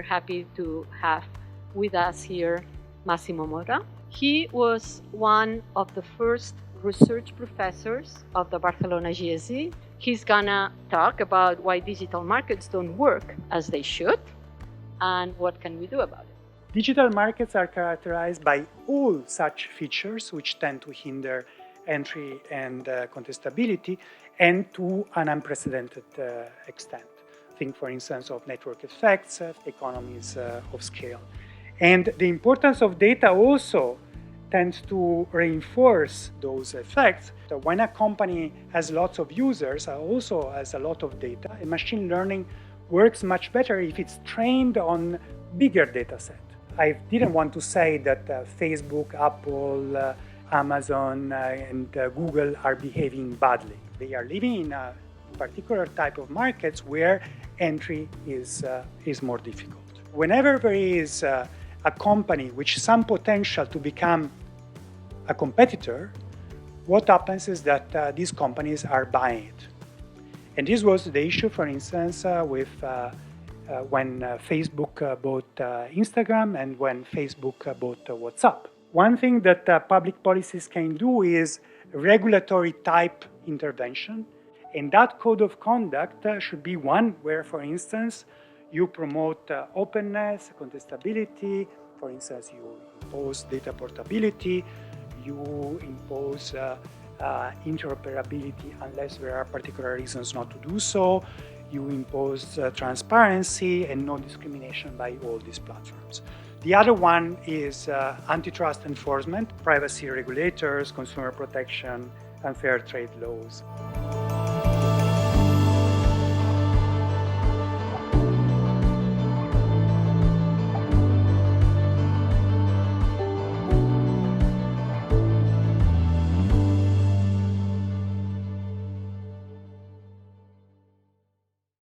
we're happy to have with us here Massimo Motta. He was one of the first research professors of the Barcelona GSE. He's gonna talk about why digital markets don't work as they should and what can we do about it. Digital markets are characterized by all such features which tend to hinder entry and contestability, and to an unprecedented extent. Think, for instance, of network effects, economies of scale. And the importance of data also tends to reinforce those effects. So when a company has lots of users, also has a lot of data, and machine learning works much better if it's trained on bigger data set. I didn't want to say that Facebook, Apple, Amazon and Google are behaving badly. They are living in a particular type of markets where entry is more difficult. Whenever there is a company which has some potential to become a competitor, what happens is that these companies are buying it. And this was the issue, for instance, with when Facebook bought Instagram and when Facebook bought WhatsApp. One thing that public policies can do is regulatory type intervention, and that code of conduct should be one where, for instance, you promote openness, contestability. For instance, you impose data portability, you impose interoperability unless there are particular reasons not to do so, you impose transparency and no discrimination by all these platforms. The other one is antitrust enforcement, privacy regulators, consumer protection, and fair trade laws.